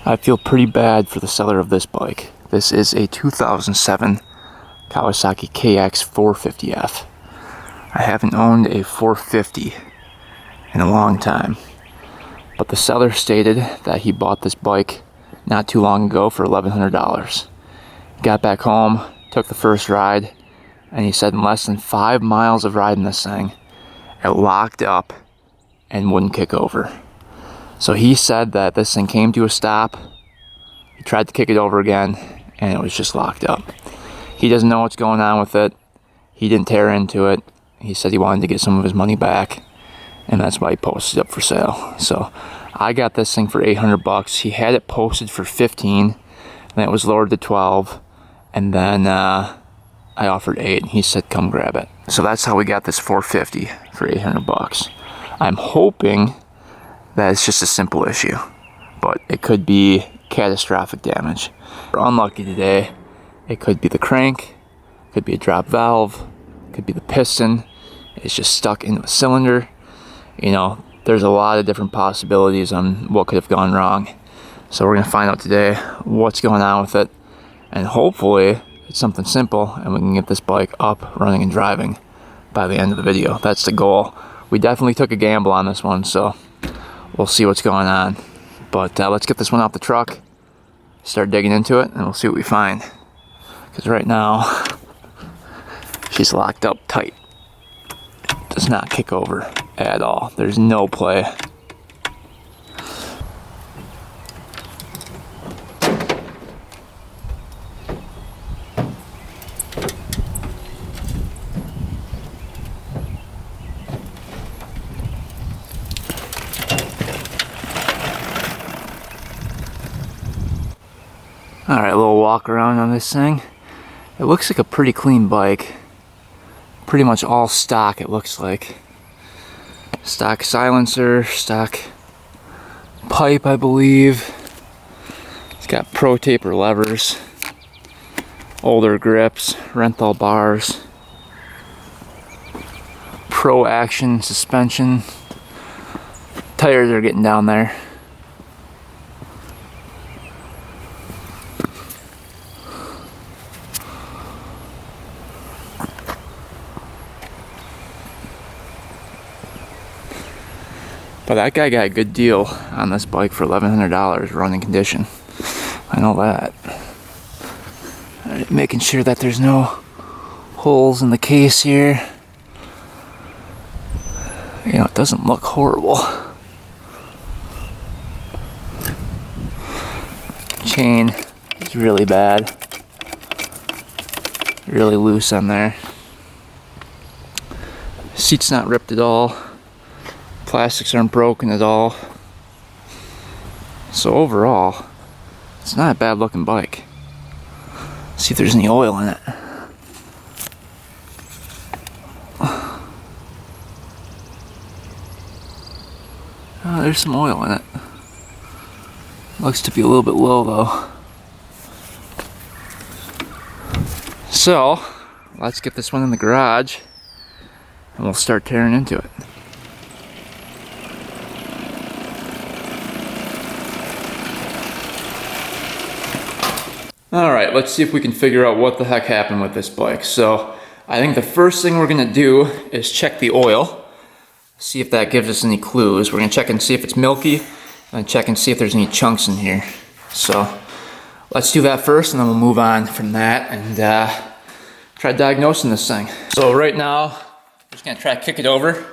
I feel pretty bad for the seller of this bike. This is a 2007 Kawasaki Kx450f. I haven't owned a 450 in a long time, but the seller stated that he bought this bike not too long ago for $1,100. Got back home, took the first ride, and he said in less than 5 miles of riding this thing, it locked up and wouldn't kick over. So he said that this thing came to a stop, he tried to kick it over again, and it was just locked up. He doesn't know what's going on with it. He didn't tear into it. He said he wanted to get some of his money back, and that's why he posted it up for sale. So I got this thing for 800 bucks. He had it posted for 15, then it was lowered to 12, and then I offered 8, and he said come grab it. So that's how we got this 450 for 800 bucks. I'm hoping that it's just a simple issue, but it could be catastrophic damage. We're unlucky today. It could be the crank, could be a drop valve, could be the piston. It's just stuck into a cylinder. You know, there's a lot of different possibilities on what could have gone wrong. So we're gonna find out today what's going on with it, and hopefully it's something simple and we can get this bike up, running, and driving by the end of the video. That's the goal. We definitely took a gamble on this one, so we'll see what's going on. But let's get this one off the truck, start digging into it, and we'll see what we find. Because right now, she's locked up tight. Does not kick over at all. There's no play. Alright, a little walk around on this thing. It looks like a pretty clean bike. Pretty much all stock, it looks like. Stock silencer, stock pipe, I believe. It's got pro taper levers, older grips, Renthal bars, pro action suspension. Tires are getting down there. But that guy got a good deal on this bike for $1,100 running condition. I know that. Right, making sure that there's no holes in the case here. You know, it doesn't look horrible. Chain is really bad. Really loose on there. Seat's not ripped at all. Plastics aren't broken at all. So overall, it's not a bad looking bike. Let's see if there's any oil in it. Oh, there's some oil in it. Looks to be a little bit low though. So, let's get this one in the garage and we'll start tearing into it. Alright, let's see if we can figure out what the heck happened with this bike. So, I think the first thing we're going to do is check the oil. See if that gives us any clues. We're going to check and see if it's milky, and check and see if there's any chunks in here. So, let's do that first, and then we'll move on from that and try diagnosing this thing. So right now, I'm just going to try to kick it over.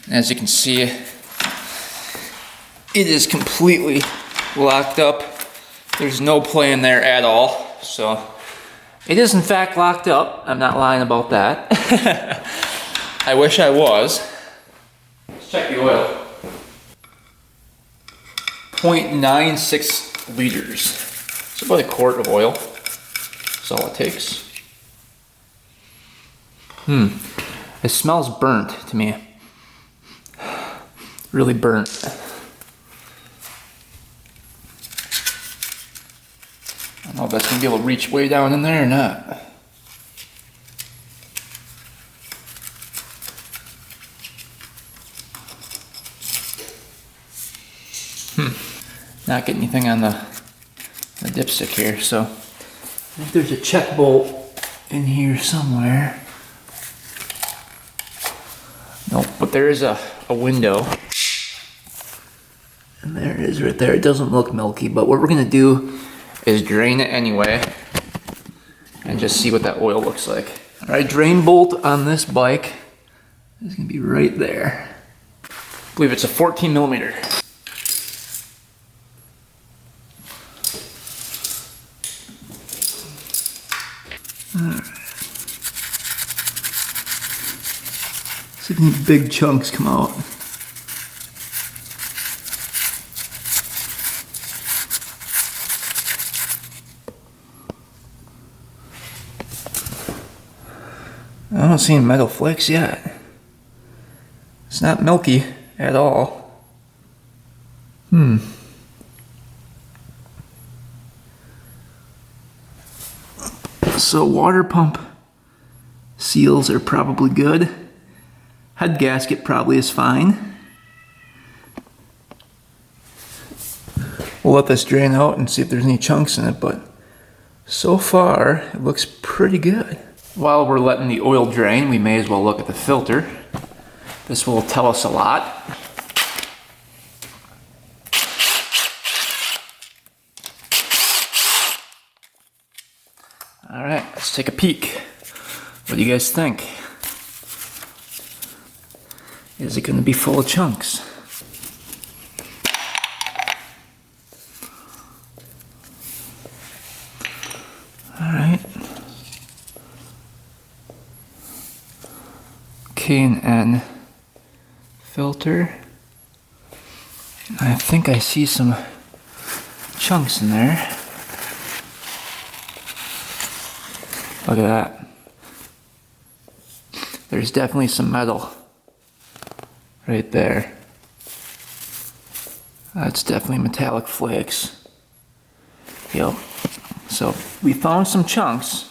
And as you can see, it is completely locked up. There's no play in there at all, so it is in fact locked up. I'm not lying about that. I wish I was. Let's check the oil. 0.96 liters. It's about a quart of oil. That's all it takes. It smells burnt to me. Really burnt. I don't know if that's going to be able to reach way down in there or not. not get anything on the dipstick here. So I think there's a check bolt in here somewhere. Nope, but there is a window. And there it is right there. It doesn't look milky, but what we're gonna do is drain it anyway and just see what that oil looks like. All right, drain bolt on this bike is gonna be right there. I believe it's a 14 millimeter. All right. See if any big chunks come out. I don't see any metal flakes yet. It's not milky at all. So water pump seals are probably good. Head gasket probably is fine. We'll let this drain out and see if there's any chunks in it, but so far it looks pretty good. While we're letting the oil drain, we may as well look at the filter. This will tell us a lot. All right, let's take a peek. What do you guys think? Is it going to be full of chunks? All right. K&N filter. I think I see some chunks in there. Look at that. There's definitely some metal right there. That's definitely metallic flakes. Yep. So we found some chunks.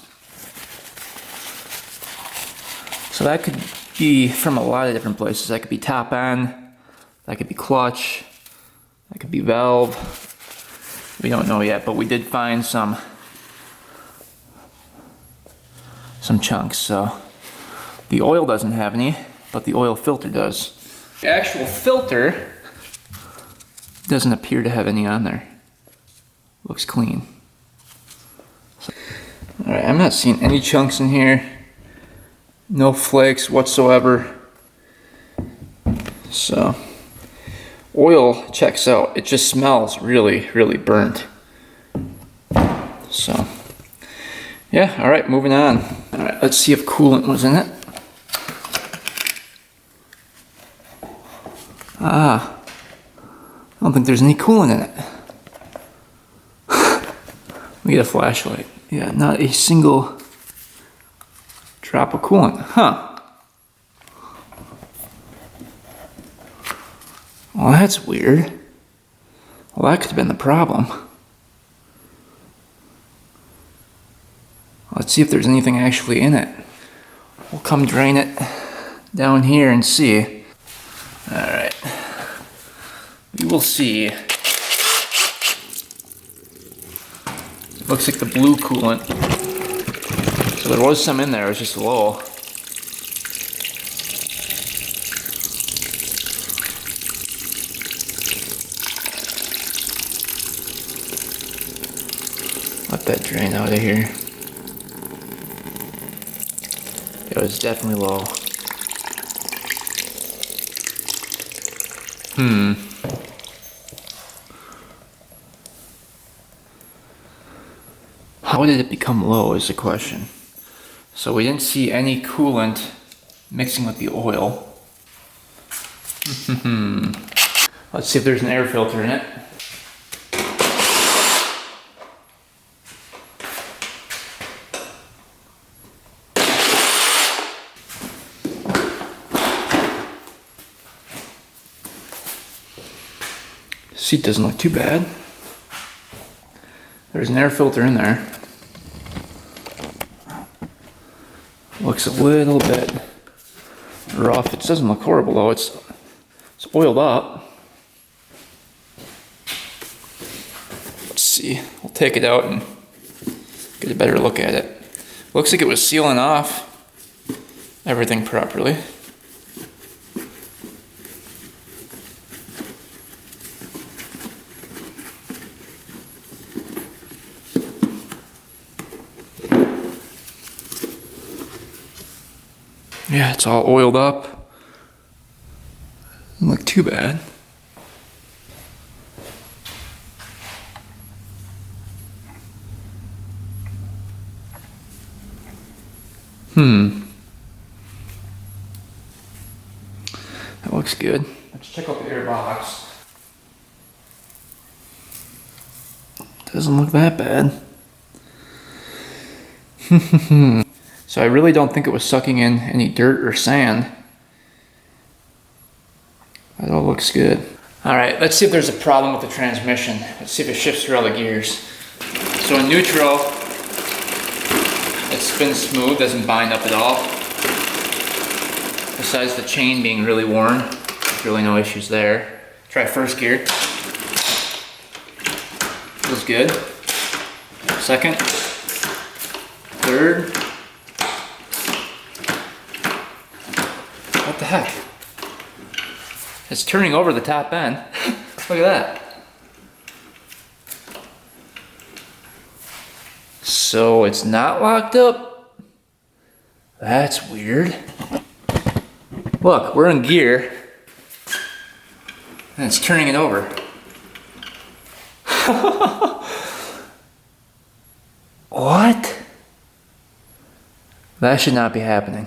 So that could be from a lot of different places. That could be top end, that could be clutch, that could be valve. We don't know yet, but we did find some chunks. So the oil doesn't have any, but the oil filter does. The actual filter doesn't appear to have any on there. Looks clean. So, all right, I'm not seeing any chunks in here. No flakes whatsoever. So, oil checks out. It just smells really, really burnt. So, yeah, all right, moving on. All right, let's see if coolant was in it. I don't think there's any coolant in it. Let me get a flashlight. Yeah, not a single drop of coolant. Huh. Well, that's weird. Well, that could have been the problem. Let's see if there's anything actually in it. We'll come drain it down here and see. Alright. We will see. Looks like the blue coolant. So there was some in there, it was just low. Let that drain out of here. It was definitely low. How did it become low is the question. So we didn't see any coolant mixing with the oil. Let's see if there's an air filter in it. Seat doesn't look too bad. There's an air filter in there. Looks a little bit rough. It doesn't look horrible though. It's oiled up. see. We'll take it out and get a better look at it. Looks like it was sealing off everything properly. Yeah, it's all oiled up. Doesn't look too bad. That looks good. Let's check out the air box. Doesn't look that bad. So I really don't think it was sucking in any dirt or sand. That all looks good. All right, let's see if there's a problem with the transmission. Let's see if it shifts through all the gears. So in neutral, it spins smooth, doesn't bind up at all. Besides the chain being really worn, there's really no issues there. Try first gear. Feels good. Second, third. What the heck? It's turning over the top end. Look at that. So it's not locked up? That's weird. Look, we're in gear and it's turning it over. What? That should not be happening.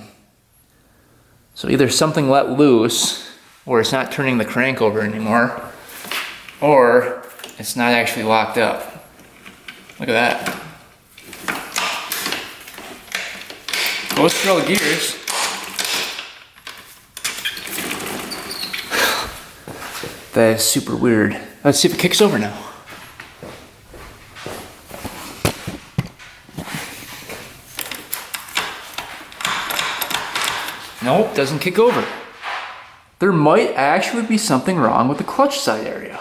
So either something let loose, or it's not turning the crank over anymore, or it's not actually locked up. Look at that. Goes through all the gears. That is super weird. Let's see if it kicks over now. Nope, doesn't kick over. There might actually be something wrong with the clutch side area.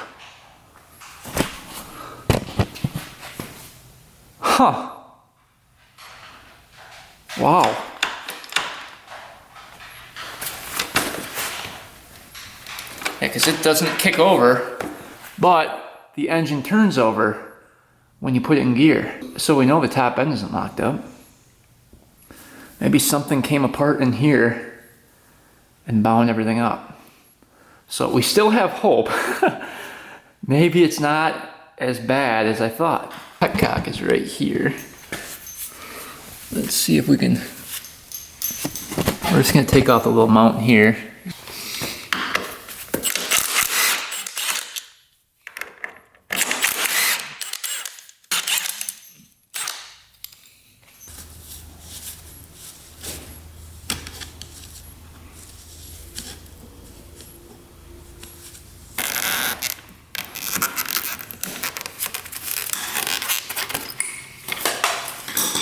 Huh. Wow. Yeah, because it doesn't kick over, but the engine turns over when you put it in gear. So we know the top end isn't locked up. Maybe something came apart in here and bound everything up. So we still have hope. Maybe it's not as bad as I thought. Petcock is right here. Let's see if we can, we're just gonna take off the little mount here.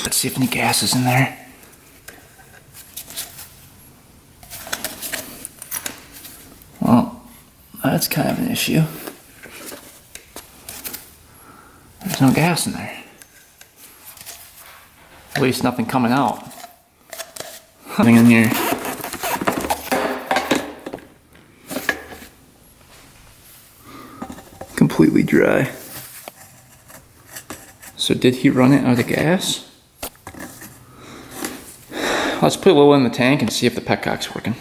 Let's see if any gas is in there. Well, that's kind of an issue. There's no gas in there. At least nothing coming out. Nothing in here. Completely dry. So did he run it out of gas? Let's put a little in the tank and see if the petcock's working.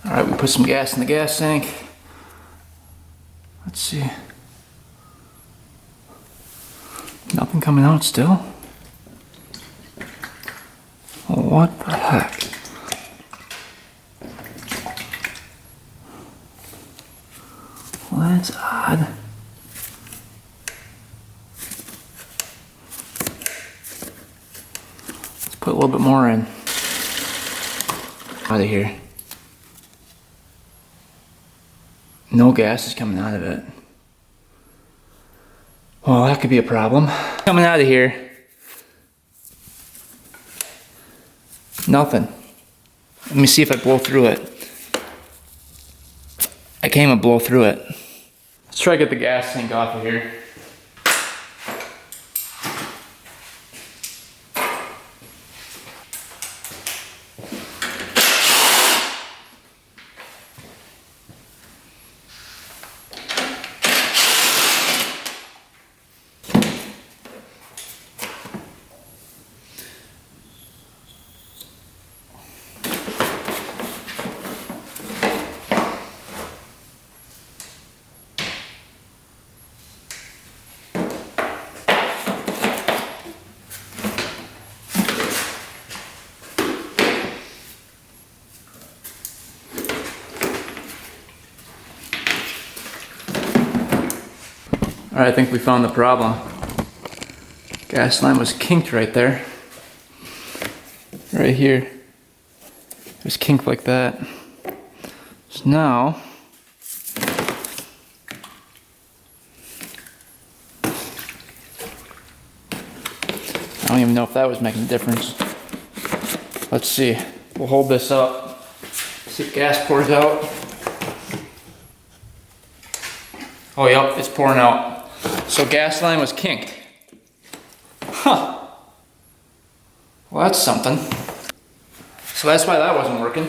All right, we put some gas in the gas tank. Let's see. Nothing coming out still? What the heck? Well, that's odd. Let's put a little bit more in. Out of here. No gas is coming out of it. Well, that could be a problem. Coming out of here. Nothing. Let me see if I blow through it. I can't even blow through it. Let's try to get the gas tank off of here. Alright, I think we found the problem. Gas line was kinked right there. Right here. It was kinked like that. So now, I don't even know if that was making a difference. Let's see. We'll hold this up. See if gas pours out. Oh, yep, it's pouring out. So gas line was kinked. Huh. Well, that's something. So that's why that wasn't working.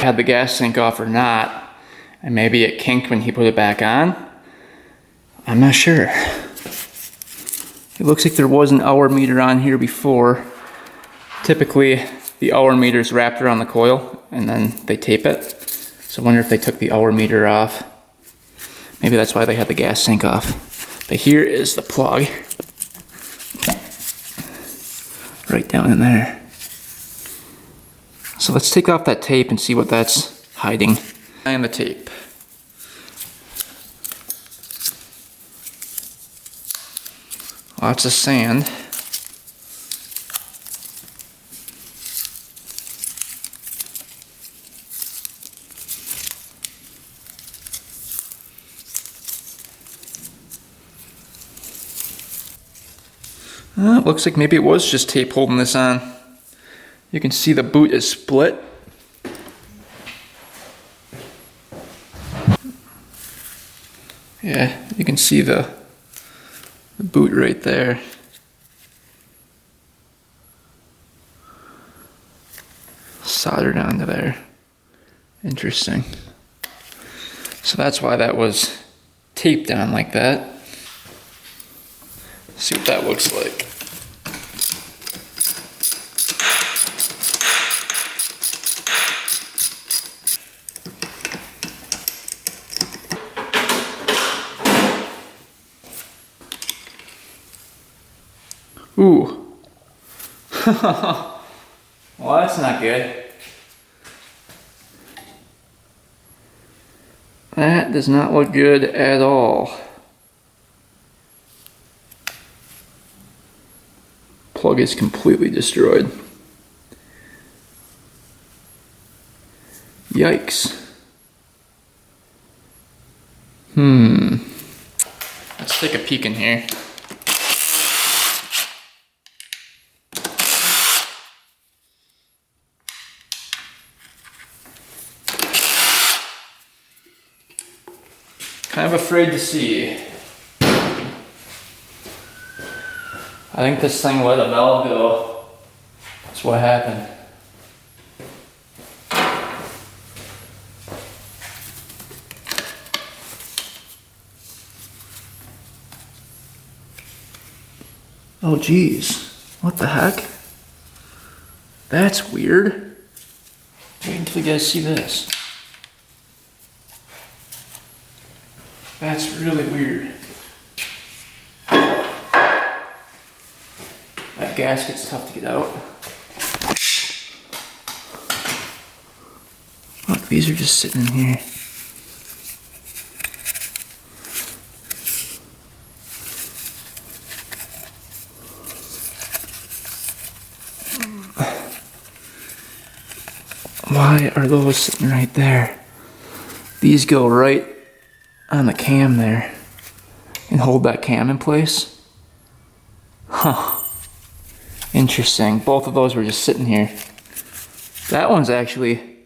Had the gas sink off or not, and maybe it kinked when he put it back on. I'm not sure. It looks like there was an hour meter on here before. Typically, the hour meter is wrapped around the coil and then they tape it. So I wonder if they took the hour meter off. Maybe that's why they had the gas sink off. But here is the plug. Right down in there. So let's take off that tape and see what that's hiding. And the tape. Lots of sand. It looks like maybe it was just tape holding this on. You can see the boot is split. Yeah, you can see the boot right there. Soldered onto there. Interesting. So that's why that was taped on like that. See what that looks like. Ooh. Well, that's not good. That does not look good at all. Plug is completely destroyed. Yikes. Let's take a peek in here. Kind of afraid to see. I think this thing let a valve go. That's what happened. Oh geez, what the heck? That's weird. Wait until you guys see this. That's really weird. That gasket's tough to get out. Look, these are just sitting in here. Why are those sitting right there? These go right on the cam there and hold that cam in place. Huh. Interesting. Both of those were just sitting here. That one's actually,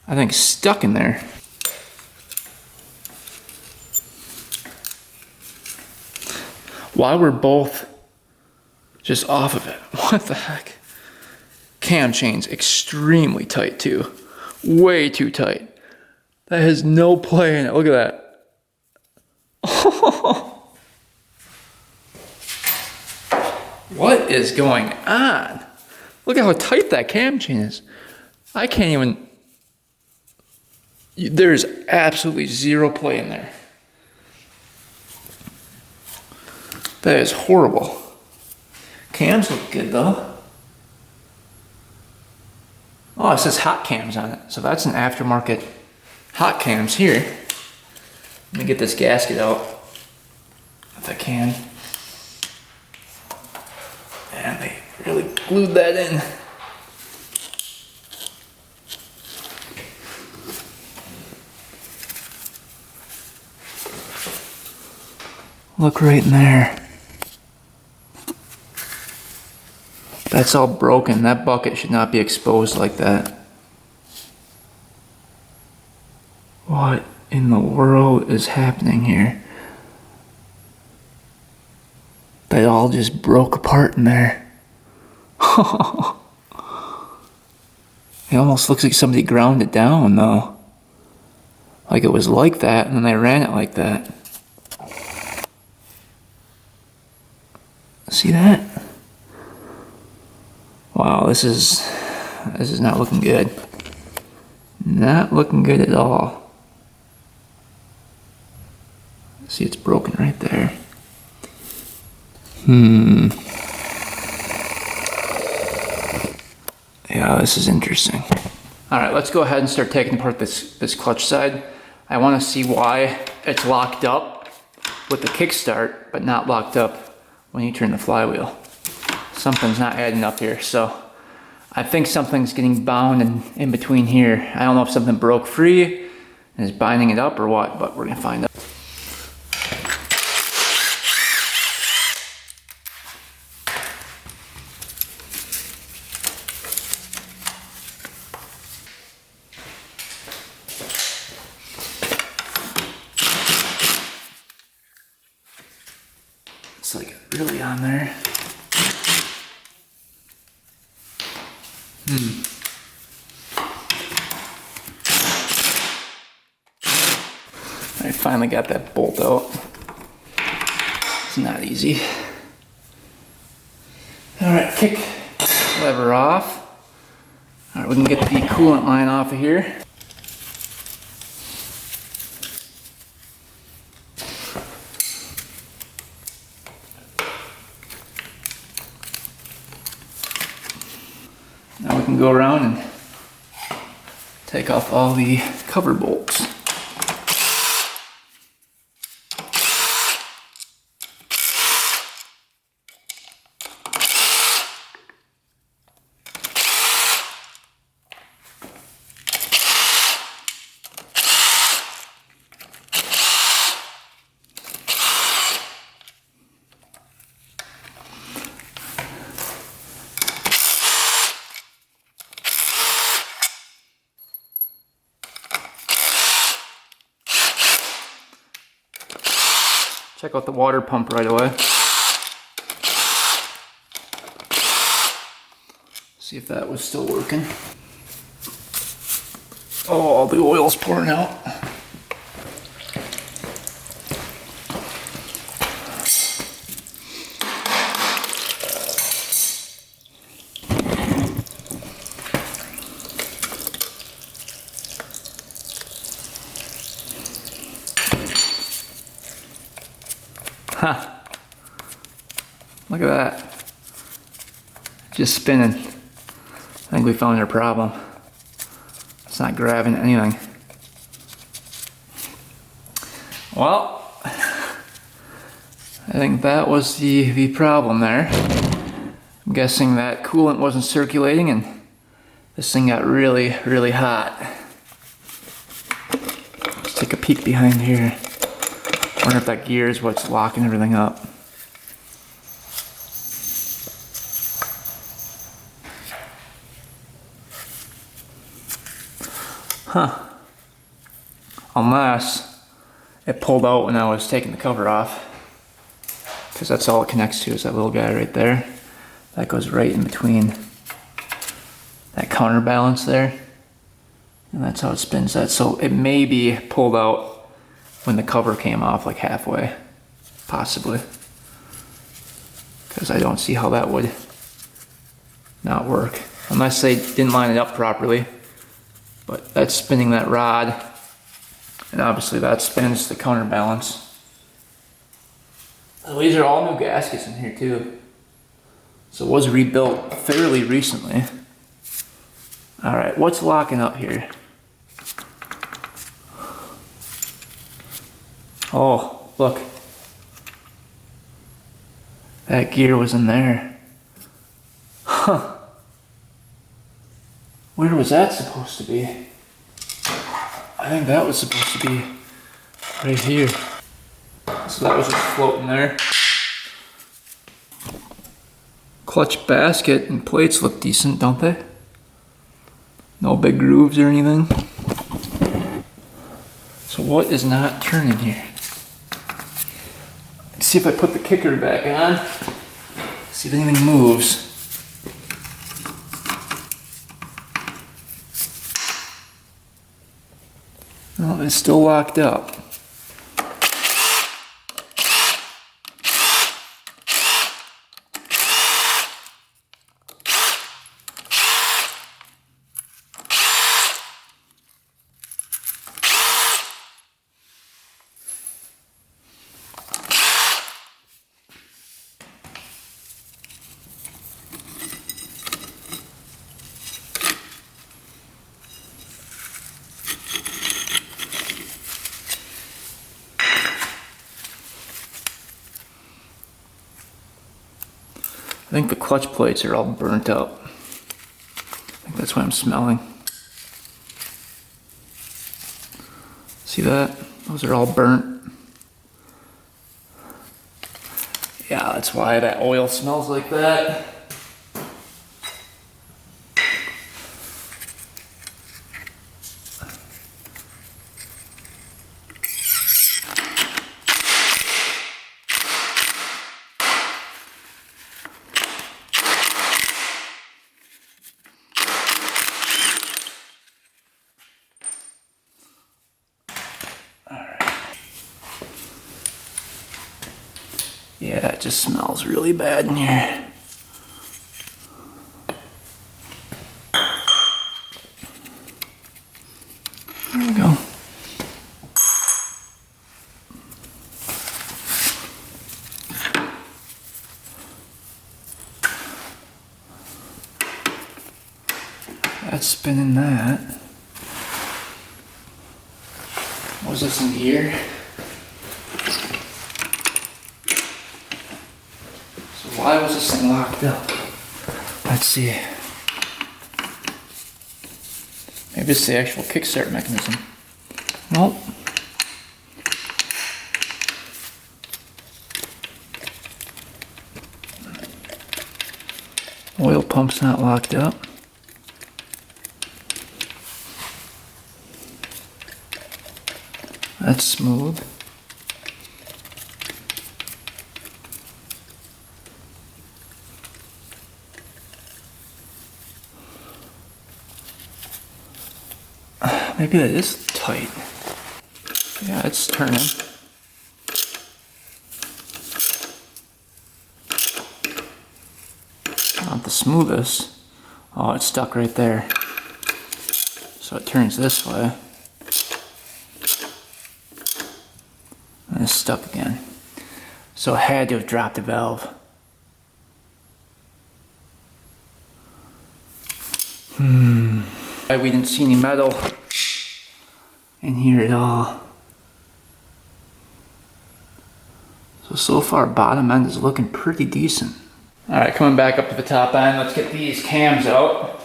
I think, stuck in there. Why were both just off of it? What the heck? Cam chain's extremely tight too. Way too tight. That has no play in it. Look at that. What is going on? Look at how tight that cam chain is. I can't even... There's absolutely zero play in there. That is horrible. Cams look good though. Oh, it says hot cams on it. So that's an aftermarket hot cams here. Let me get this gasket out if I can. And they really glued that in. Look right in there. That's all broken. That bucket should not be exposed like that. What in the world is happening here? They all just broke apart in there. It almost looks like somebody ground it down though. Like it was like that and then they ran it like that. See that? Wow, this is not looking good. Not looking good at all. See, it's broken right there. Yeah, this is interesting. All right, let's go ahead and start taking apart this clutch side. I want to see why it's locked up with the kickstart, but not locked up when you turn the flywheel. Something's not adding up here, so I think something's getting bound in between here. I don't know if something broke free and is binding it up or what, but we're gonna find out. It's like really on there. I finally got that bolt out. It's not easy. All right, kick lever off. All right, we can get the coolant line off of here. Now we can go around and take off all the cover bolts. Check out the water pump right away. See if that was still working. Oh, all the oil's pouring out. Huh. Look at that. Just spinning. I think we found our problem. It's not grabbing anything. Well, I think that was the problem there. I'm guessing that coolant wasn't circulating and this thing got really, really hot. Let's take a peek behind here. Wonder if that gear is what's locking everything up. Huh. Unless it pulled out when I was taking the cover off. Because that's all it connects to is that little guy right there. That goes right in between that counterbalance there. And that's how it spins that. So it may be pulled out when the cover came off, like halfway, possibly. Because I don't see how that would not work. Unless they didn't line it up properly. But that's spinning that rod. And obviously that spins the counterbalance. These are all new gaskets in here too. So it was rebuilt fairly recently. Alright, what's locking up here? Oh, look. That gear was in there. Huh. Where was that supposed to be? I think that was supposed to be right here. So that was just floating there. Clutch basket and plates look decent, don't they? No big grooves or anything. So what is not turning here? Let's see if I put the kicker back on. See if anything moves. Well, it's still locked up. I think the clutch plates are all burnt up. I think that's what I'm smelling. See that? Those are all burnt. Yeah, that's why that oil smells like that. Yeah, it just smells really bad in here. There we go. That's spinning that. Was this in here? Why was this thing locked up? Let's see. Maybe it's the actual kickstart mechanism. Nope. Oil pump's not locked up. That's smooth. Maybe that is tight. Yeah, it's turning. Not the smoothest. Oh, it's stuck right there. So it turns this way. And it's stuck again. So it had to have dropped the valve. We didn't see any metal in here at all. So far bottom end is looking pretty decent. Alright, coming back up to the top end, let's get these cams out.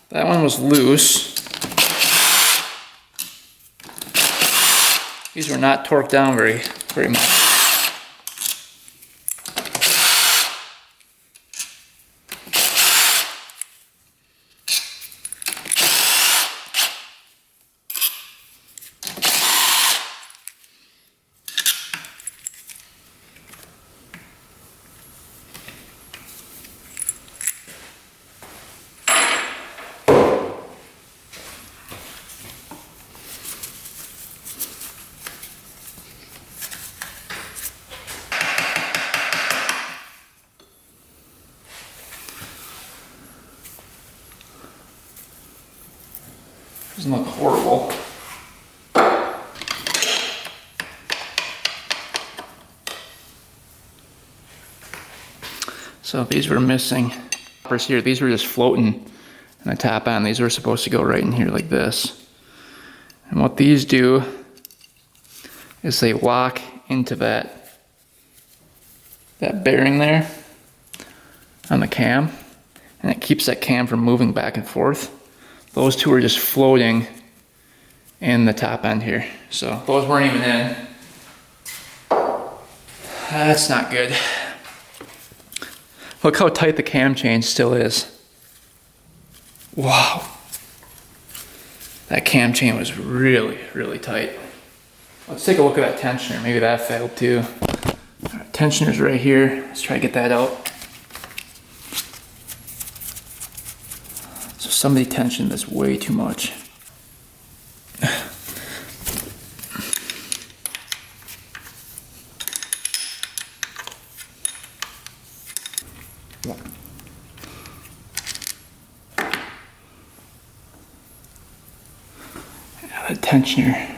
That one was loose. These were not torqued down very much. Doesn't look horrible. So these were missing. Here, these were just floating and I tap on, these were supposed to go right in here like this. And what these do is they lock into that bearing there on the cam, and it keeps that cam from moving back and forth. Those two are just floating in the top end here. So those weren't even in. That's not good. Look how tight the cam chain still is. Wow. That cam chain was really, really tight. Let's take a look at that tensioner. Maybe that failed too. Right, tensioner's right here. Let's try to get that out. So somebody tensioned this way too much. The tensioner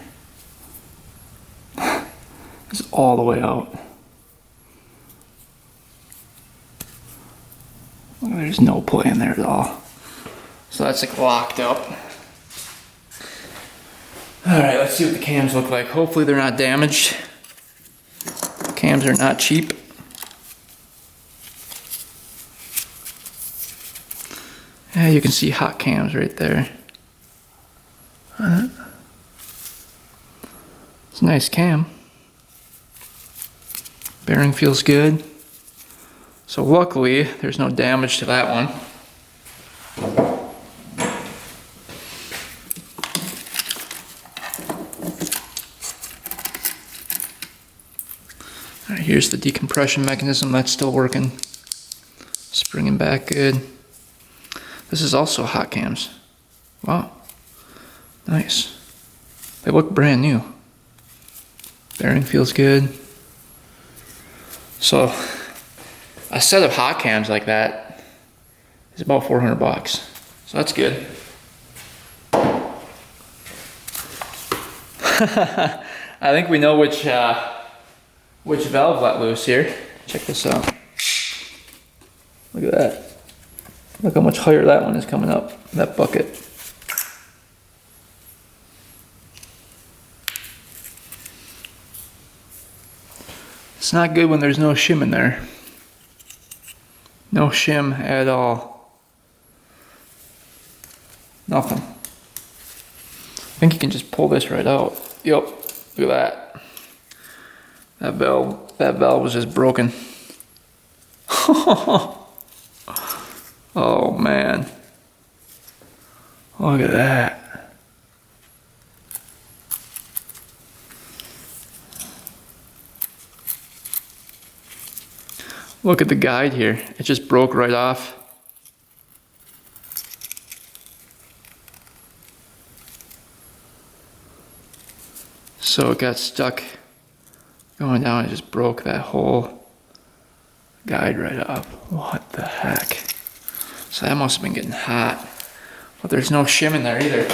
is all the way out. There's no play in there at all. So that's like locked up. Alright, let's see what the cams look like. Hopefully they're not damaged. The cams are not cheap. Yeah, you can see hot cams right there. It's a nice cam. Bearing feels good. So luckily, there's no damage to that one. All right, here's the decompression mechanism. That's still working. Springing back good. This is also hot cams. Wow. Nice. They look brand new. Bearing feels good. So a set of hot cams like that is about 400 bucks. So that's good. I think we know which valve let loose here. Check this out. Look at that. Look how much higher that one is coming up, that bucket. It's not good when there's no shim in there. No shim at all. Nothing. I think you can just pull this right out. Yep, look at that. That valve was just broken. Oh man. Look at that. Look at the guide here. It just broke right off. So it got stuck going down. It just broke that whole guide right off. What the heck? So that must have been getting hot. But there's no shim in there either.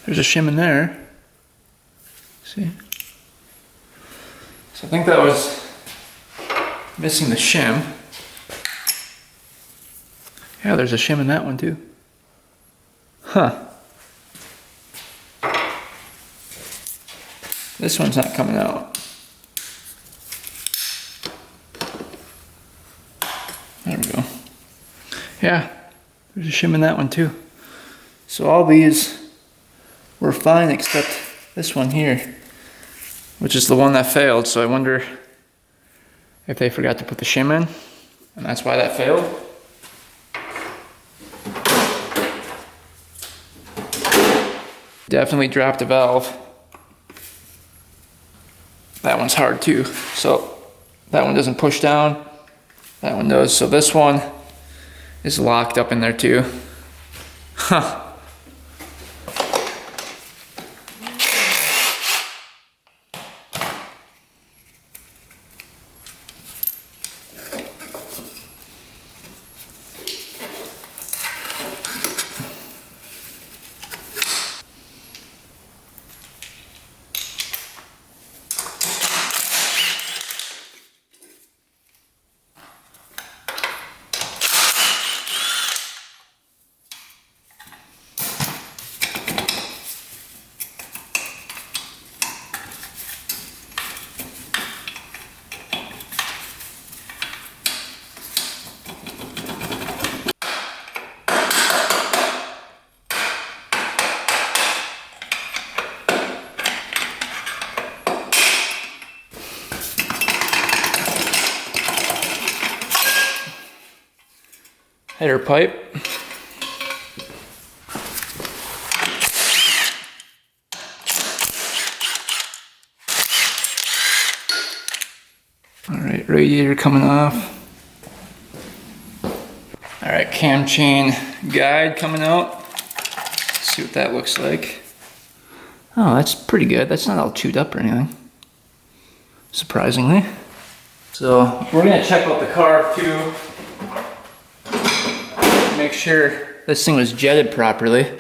There's a shim in there. See? So I think that was missing the shim. Yeah, there's a shim in that one too. Huh. This one's not coming out. There we go. Yeah, there's a shim in that one too. So all these were fine except this one here, which is the one that failed. So I wonder if they forgot to put the shim in, and that's why that failed. Definitely dropped a valve. That one's hard too. So that one doesn't push down. That one does. So this one is locked up in there too. Huh. header pipe. Alright, radiator coming off. Alright, cam chain guide coming out. Let's see what that looks like. Oh, that's pretty good. That's not all chewed up or anything, surprisingly. So we're gonna check out the carb too. Make sure this thing was jetted properly.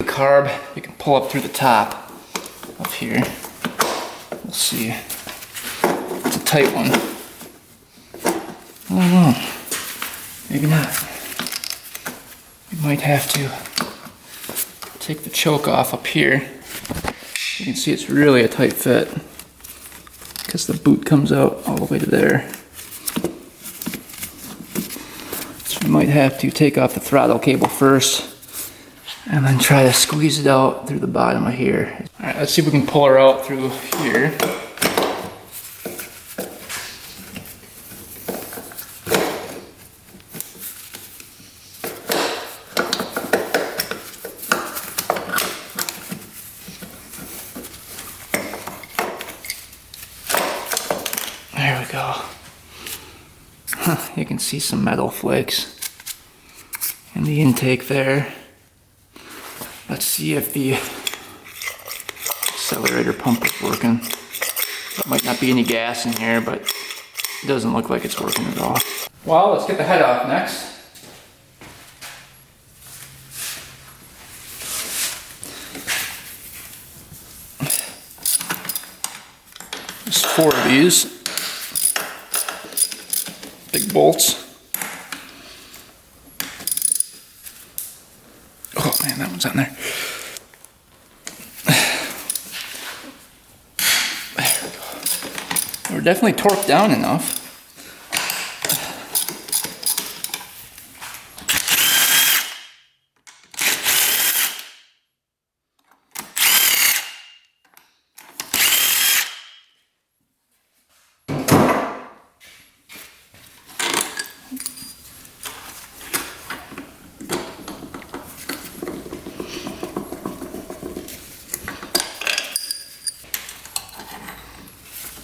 Carb, you can pull up through the top up here. We'll see. It's a tight one. I don't know. Maybe not. You might have to take the choke off up here. You can see it's really a tight fit because the boot comes out all the way to there. So you might have to take off the throttle cable first and then try to squeeze it out through the bottom of here. All right, let's see if we can pull her out through here. There we go. Huh, you can see some metal flakes in the intake there. Let's see if the accelerator pump is working. There might not be any gas in here, but it doesn't look like it's working at all. Well, let's get the head off next. There's 4 of these big bolts. Oh man, that one's on there. There we go. We're definitely torqued down enough.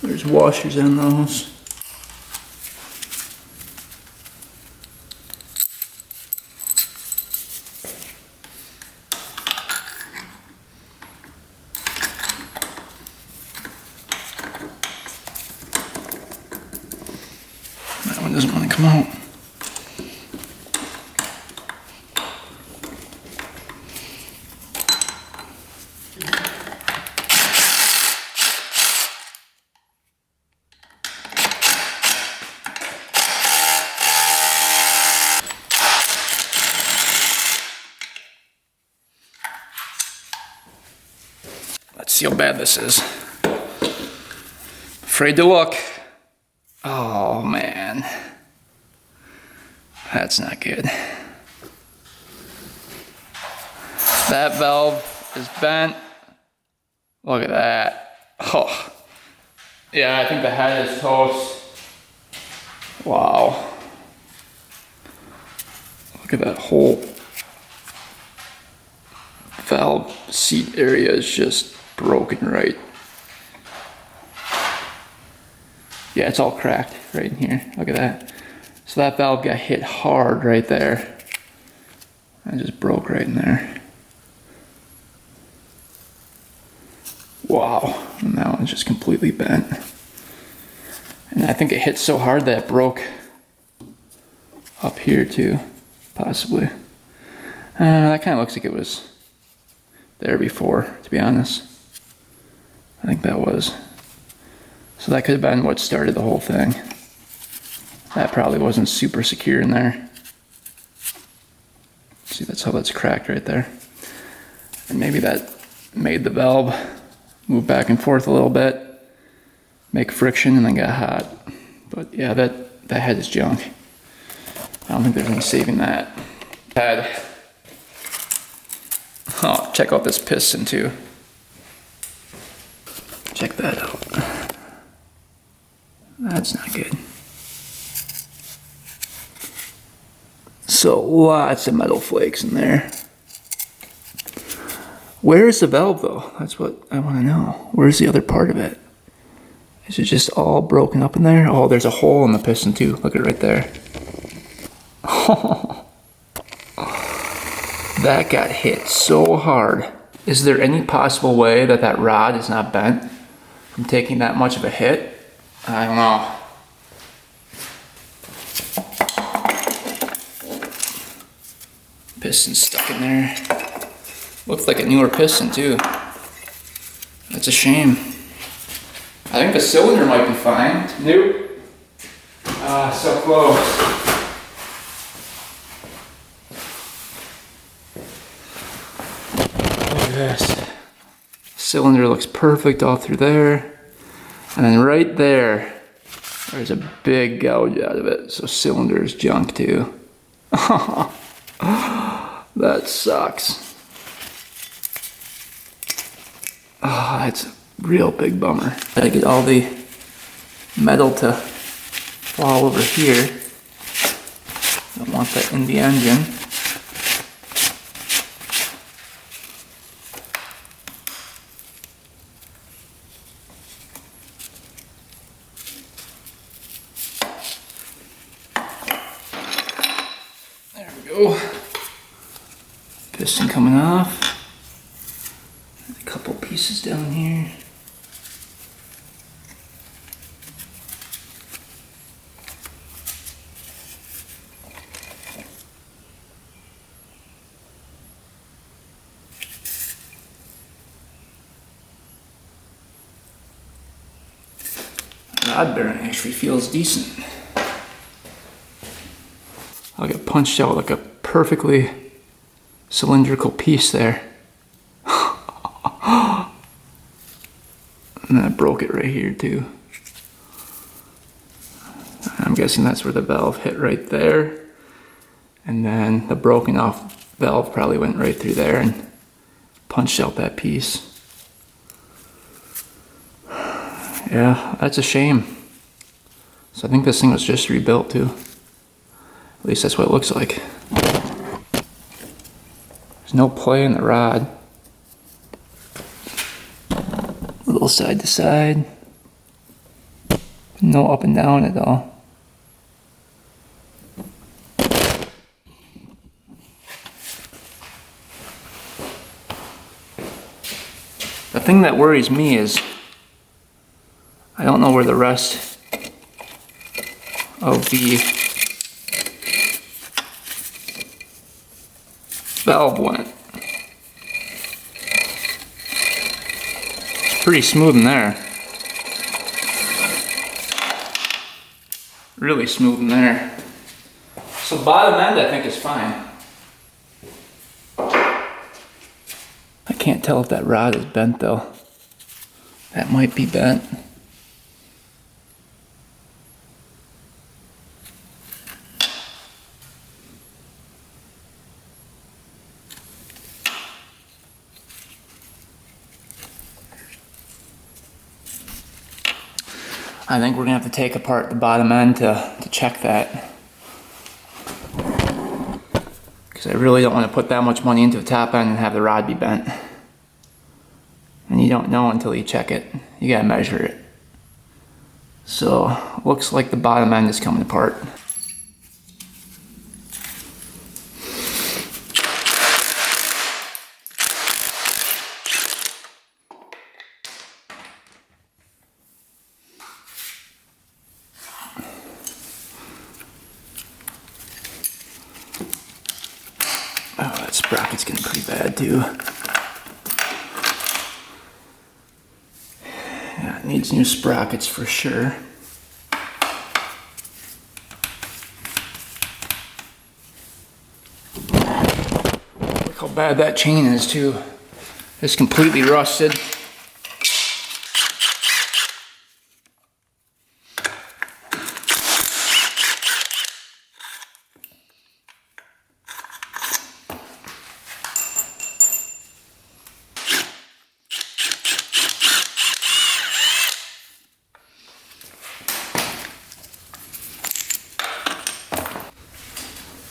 There's washers in those. That one doesn't want to come out. Let's see how bad this is. Afraid to look. Oh man. That's not good. That valve is bent. Look at that. Oh. Yeah, I think the head is toast. Wow. Look at that whole valve seat area is just broken right. Yeah, it's all cracked right in here. Look at that. So that valve got hit hard right there. And just broke right in there. Wow. And that one's just completely bent. And I think it hit so hard that it broke up here too, possibly. That kind of looks like it was there before, to be honest. I think that was. So that could have been what started the whole thing. That probably wasn't super secure in there. See, that's how that's cracked right there. And maybe that made the valve move back and forth a little bit, make friction, and then got hot. But yeah, that head is junk. I don't think there's any saving that. Head. Oh, check out this piston too. Check that out. That's not good. So lots of metal flakes in there. Where's the valve though? That's what I want to know. Where's the other part of it? Is it just all broken up in there? Oh, there's a hole in the piston too. Look at it right there. That got hit so hard. Is there any possible way that that rod is not bent from taking that much of a hit? I don't know. Piston's stuck in there. Looks like a newer piston too. That's a shame. I think the cylinder might be fine. Nope. Ah, so close. Look at this. Cylinder looks perfect all through there. And then right there, there's a big gouge out of it. So cylinder is junk too. That sucks. Oh, that's a real big bummer. Gotta get all the metal to fall over here. Don't want that in the engine. There we go. Piston coming off. A couple pieces down here. Rod bearing actually feels decent. I'll get punched out like a perfectly cylindrical piece there. And then I broke it right here too. I'm guessing that's where the valve hit right there. And then the broken off valve probably went right through there and punched out that piece. Yeah, that's a shame. So I think this thing was just rebuilt too. At least that's what it looks like. There's no play in the rod. A little side to side. No up and down at all. The thing that worries me is I don't know where the rest of the valve went. It's pretty smooth in there. Really smooth in there. So bottom end I think is fine. I can't tell if that rod is bent though. That might be bent. I think we're gonna have to take apart the bottom end to check that. Because I really don't want to put that much money into the top end and have the rod be bent. And you don't know until you check it. You gotta measure it. So, looks like the bottom end is coming apart. Oh, that sprocket's getting pretty bad too. Yeah, it needs new sprockets for sure. bad that chain is too. It's completely rusted.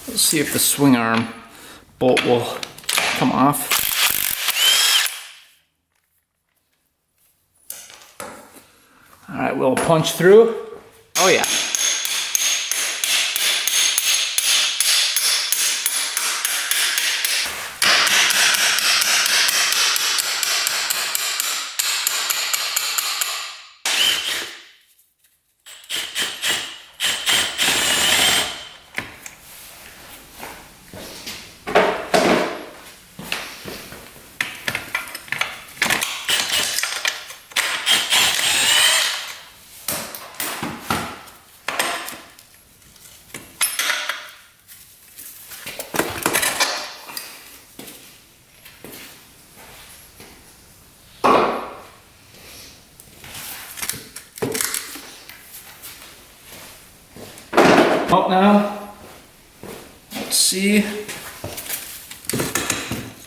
Let's see if the swing arm bolt will come off. All right, we'll punch through. Oh yeah. Out now. Let's see.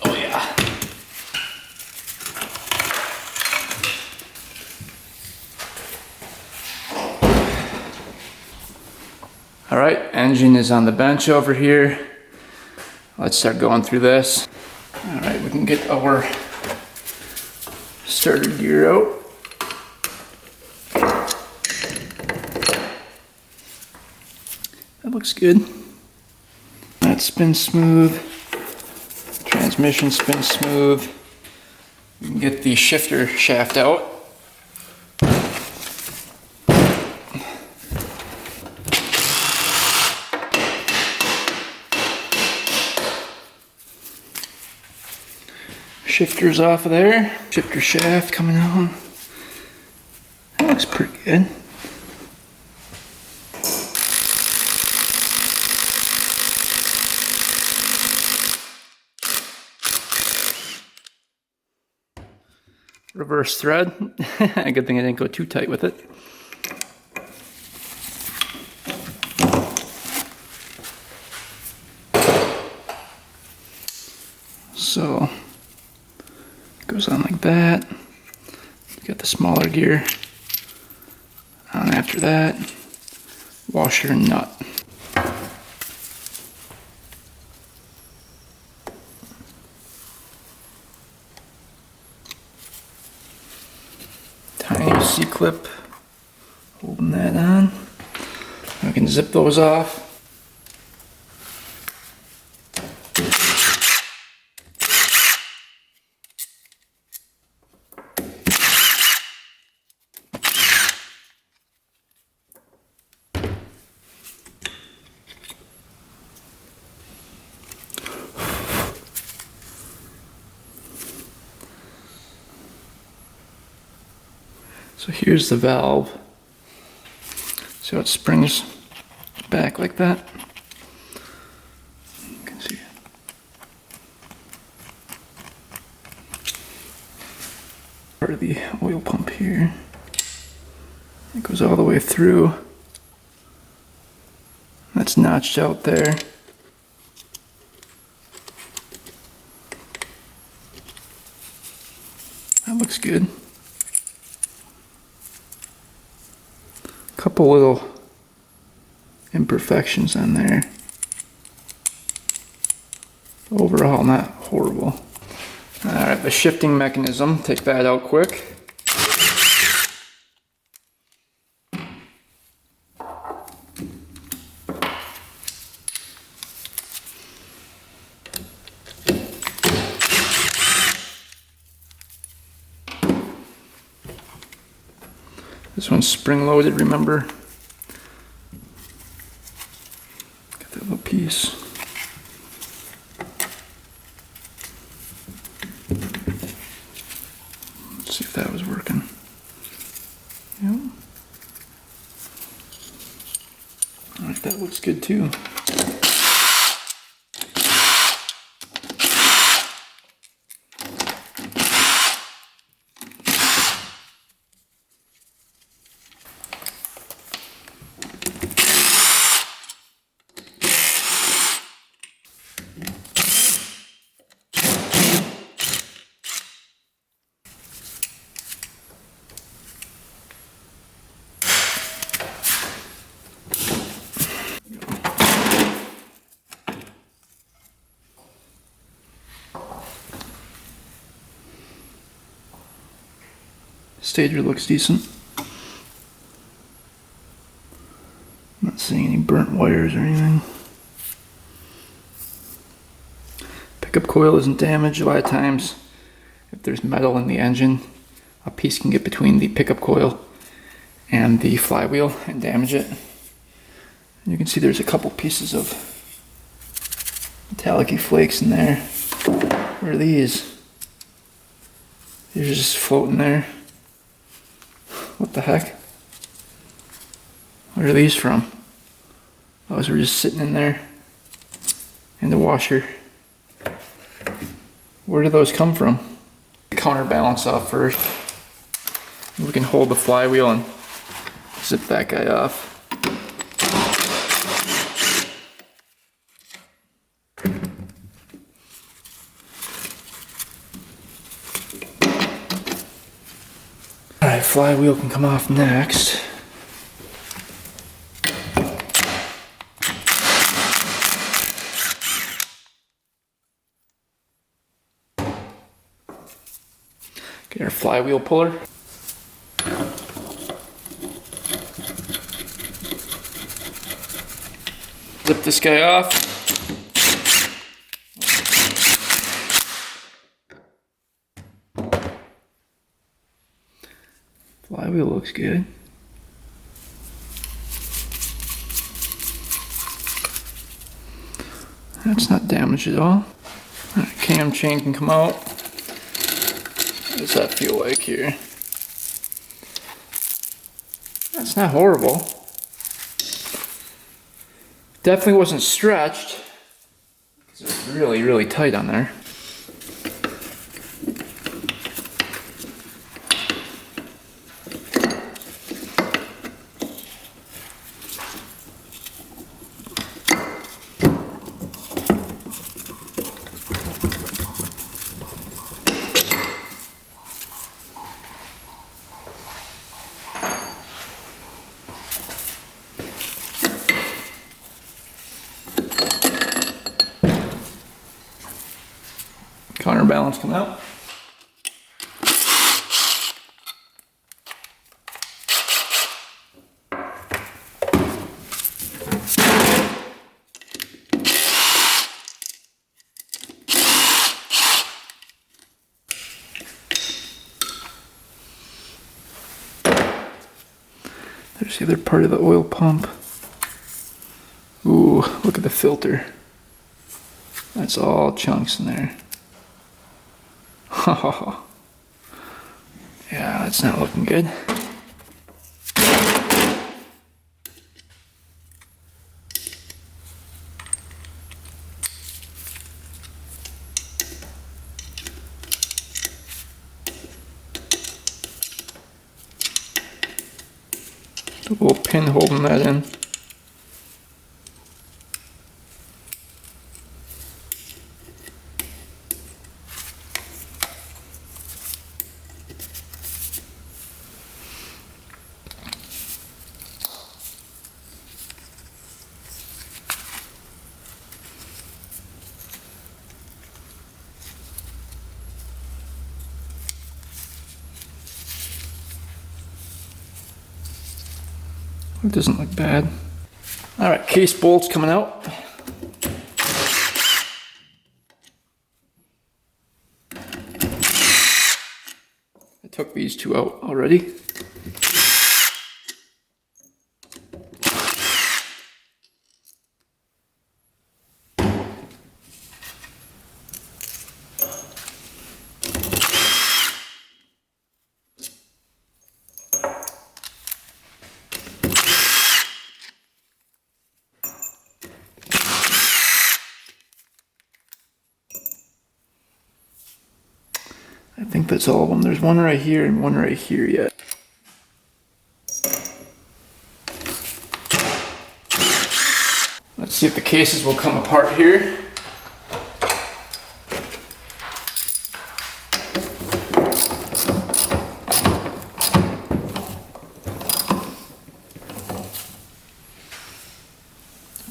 Oh yeah. All right, engine is on the bench over here. Let's start going through this. All right, we can get our starter gear out. That looks good. That spins smooth. Transmission spins smooth. We can get the shifter shaft out. Shifter's off of there. Shifter shaft coming on. That looks pretty good. Reverse thread. Good thing I didn't go too tight with it. So it goes on like that. You got the smaller gear on after that. Washer and nut. Tiny C-clip holding that on. I can zip those off. So here's the valve. See how it springs back like that? You can see it. Part of the oil pump here. It goes all the way through. That's notched out there. That looks good. Couple little imperfections on there. Overall, not horrible. Alright, the shifting mechanism, take that out quick. This one's spring loaded, remember? Got that little piece. Let's see if that was working. Yep. Alright, that looks good too. Stager looks decent. Not seeing any burnt wires or anything. Pickup coil isn't damaged. A lot of times, if there's metal in the engine, a piece can get between the pickup coil and the flywheel and damage it. And you can see there's a couple pieces of metallic-y flakes in there. What are these? They're just floating there. What the heck? What are these from? Those were just sitting in there in the washer. Where do those come from? Counterbalance off first. We can hold the flywheel and zip that guy off. Alright, flywheel can come off next. Get our flywheel puller. Zip this guy off. Flywheel looks good. That's not damaged at all. Alright, cam chain can come out. What does that feel like here? That's not horrible. Definitely wasn't stretched. It was really, really tight on there. Counterbalance come out. There's the other part of the oil pump. Ooh, look at the filter. That's all chunks in there. Yeah, that's not looking good. A little pin holding that in. It doesn't look bad. Alright, case bolts coming out. I took these two out already. I think that's all of them. There's one right here and one right here yet. Let's see if the cases will come apart here.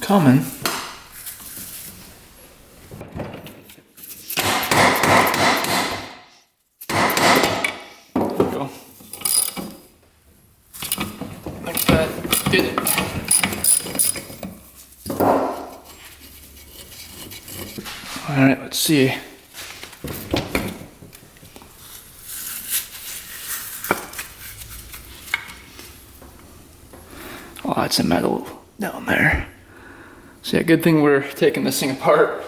Coming. There we go. Alright, let's see. Lots of metal down there. So yeah, good thing we're taking this thing apart.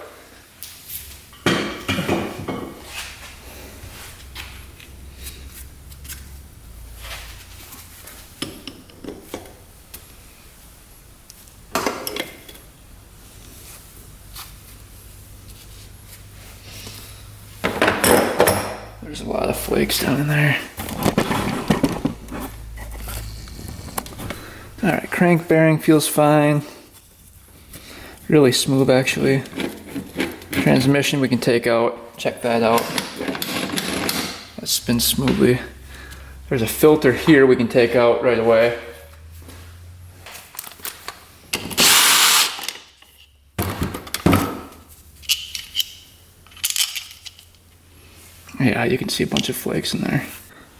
There's a lot of flakes down in there. Alright, crank bearing feels fine. Really smooth actually. Transmission we can take out, check that out. That spins smoothly. There's a filter here we can take out right away. Yeah, you can see a bunch of flakes in there.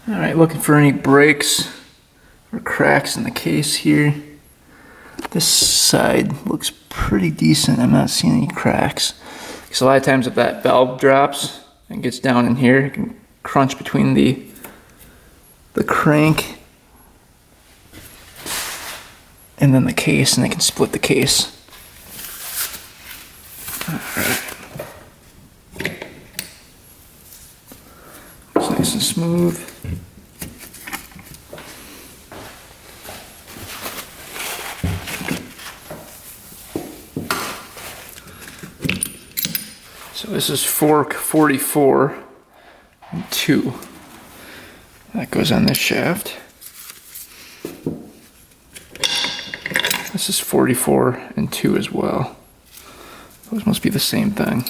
Alright, looking for any breaks or cracks in the case here. This side looks pretty decent. I'm not seeing any cracks. Because a lot of times if that valve drops and gets down in here, it can crunch between the crank and then the case, and it can split the case. Alright. Looks nice and smooth. So this is fork 44 and 2. That goes on this shaft. This is 44 and 2 as well. Those must be the same thing.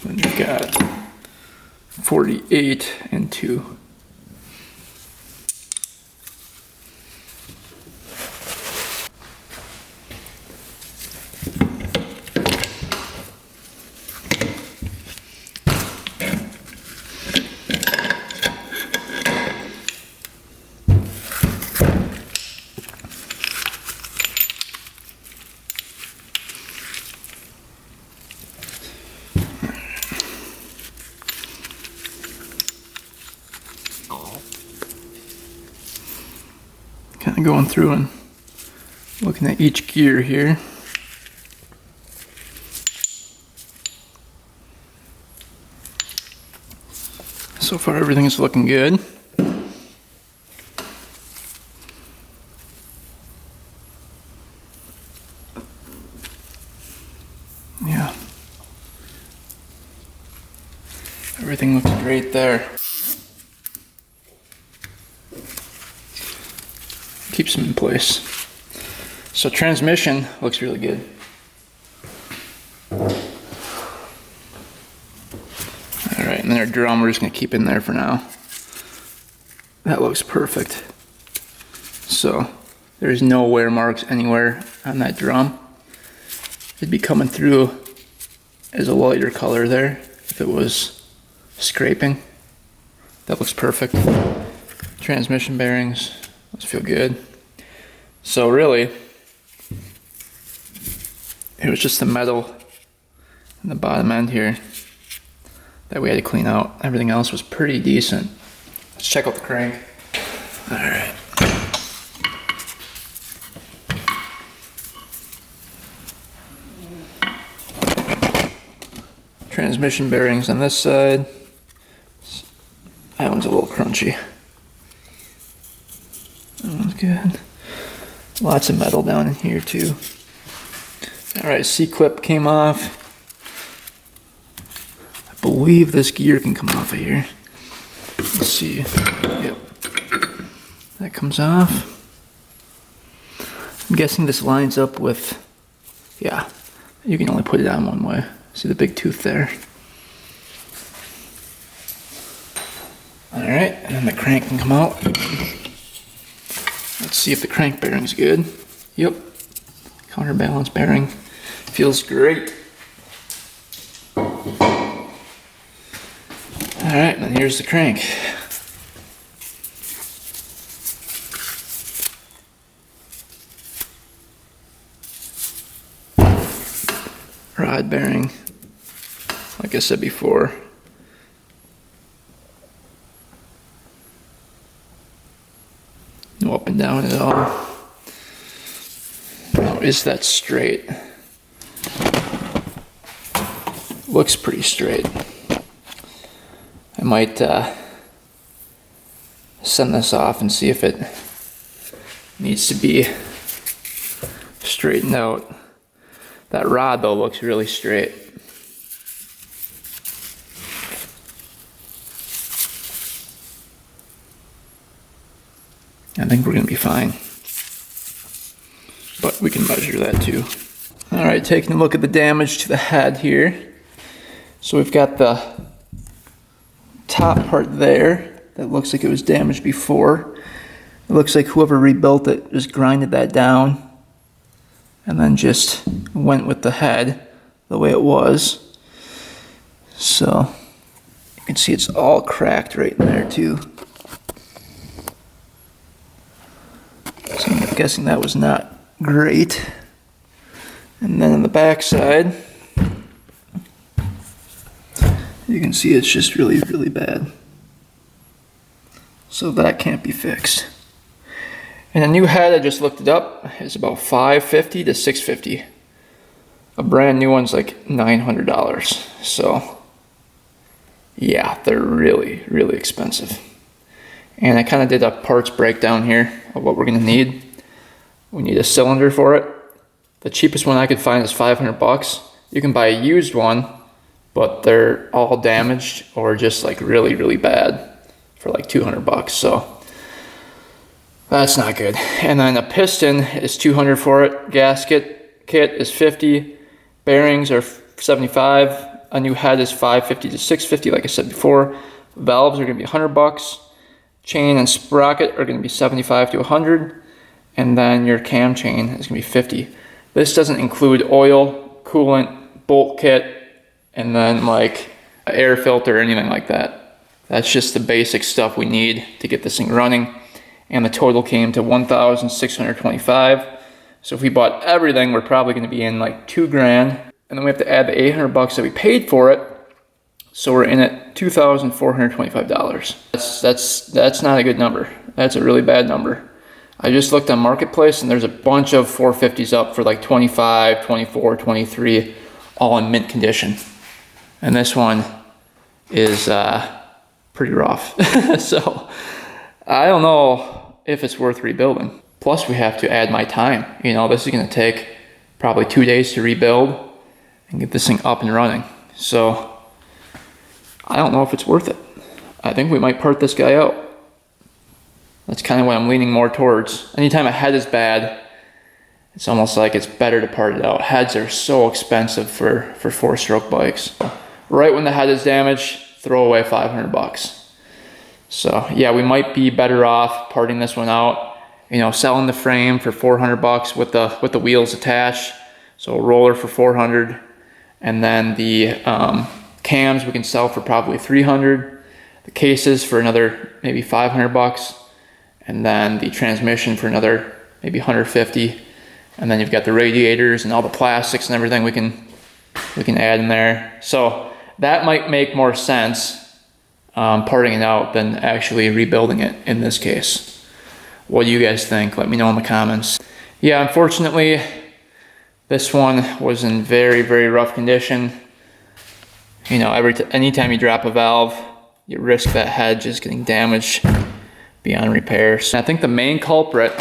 Then you've got 48 and 2. Kind of going through and looking at each gear here. So far everything is looking good. Yeah. Everything looks great there. Keeps them in place. So transmission looks really good. Alright, and then our drum we're just going to keep in there for now. That looks perfect. So there's no wear marks anywhere on that drum. It'd be coming through as a lighter color there if it was scraping. That looks perfect. Transmission bearings, those feel good. So really, it was just the metal in the bottom end here that we had to clean out. Everything else was pretty decent. Let's check out the crank. Alright. Transmission bearings on this side. That one's a little crunchy. That one's good. Lots of metal down in here too. Alright, C-clip came off. I believe this gear can come off of here. Let's see. Yep. That comes off. I'm guessing this lines up with, yeah, you can only put it on one way. See the big tooth there? Alright, and then the crank can come out. Let's see if the crank bearing's good. Yep. Counterbalance bearing. Feels great. Alright, Alright, and here's the crank. Rod bearing, like I said before. No up and down at all. Now, is that straight? Looks pretty straight. I might send this off and see if it needs to be straightened out. That rod though looks really straight. I think we're gonna be fine, but we can measure that too. All right, taking a look at the damage to the head here. So we've got the top part there that looks like it was damaged before. It looks like whoever rebuilt it just grinded that down and then just went with the head the way it was. So you can see it's all cracked right in there too. So I'm guessing that was not great. And then on the back side, you can see it's just really, really bad. So that can't be fixed. And a new head, I just looked it up, is about $550 to $650. A brand new one's like $900. So yeah, they're really, really expensive. And I kind of did a parts breakdown here of what we're gonna need. We need a cylinder for it. The cheapest one I could find is 500 bucks. You can buy a used one, but they're all damaged or just like really, really bad for like 200 bucks. So that's not good. And then a piston is 200 for it. Gasket kit is 50. Bearings are 75. A new head is 550 to 650, like I said before. Valves are gonna be 100 bucks. Chain and sprocket are gonna be 75 to 100. And then your cam chain is gonna be 50. This doesn't include oil, coolant, bolt kit, and then like an air filter or anything like that. That's just the basic stuff we need to get this thing running. And the total came to $1,625. So if we bought everything, we're probably gonna be in like $2 grand. And then we have to add the 800 bucks that we paid for it. So we're in at $2,425. That's not a good number. That's a really bad number. I just looked on Marketplace and there's a bunch of 450s up for like 25, 24, 23, all in mint condition. And this one is pretty rough. So I don't know if it's worth rebuilding. Plus we have to add my time. You know, this is gonna take probably 2 days to rebuild and get this thing up and running. So I don't know if it's worth it. I think we might part this guy out. That's kind of what I'm leaning more towards. Anytime a head is bad, it's almost like it's better to part it out. Heads are so expensive for 4-stroke bikes. Right when the head is damaged, throw away 500 bucks. So yeah, we might be better off parting this one out. You know, selling the frame for 400 bucks with the wheels attached. So a roller for 400, and then the cams we can sell for probably 300. The cases for another maybe 500 bucks. And then the transmission for another maybe 150. And then you've got the radiators and all the plastics and everything we can add in there. So that might make more sense, parting it out, than actually rebuilding it in this case. What do you guys think? Let me know in the comments. Yeah, unfortunately, this one was in very, very rough condition. You know, anytime you drop a valve, you risk that head just getting damaged beyond repair. So I think the main culprit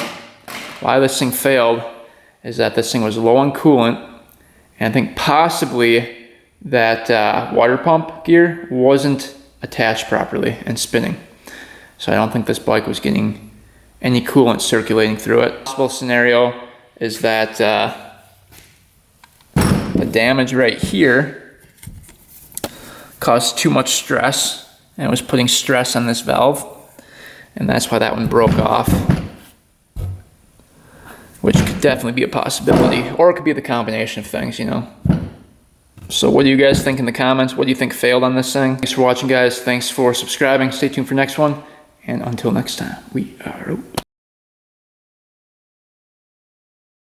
why this thing failed is that this thing was low on coolant, and I think possibly that water pump gear wasn't attached properly and spinning. So I don't think this bike was getting any coolant circulating through it. Possible scenario is that the damage right here caused too much stress and it was putting stress on this valve, and that's why that one broke off, which could definitely be a possibility, or it could be the combination of things, you know. So what do you guys think in the comments? What do you think failed on this thing? Thanks for watching, guys. Thanks for subscribing. Stay tuned for next one. And until next time, we are out.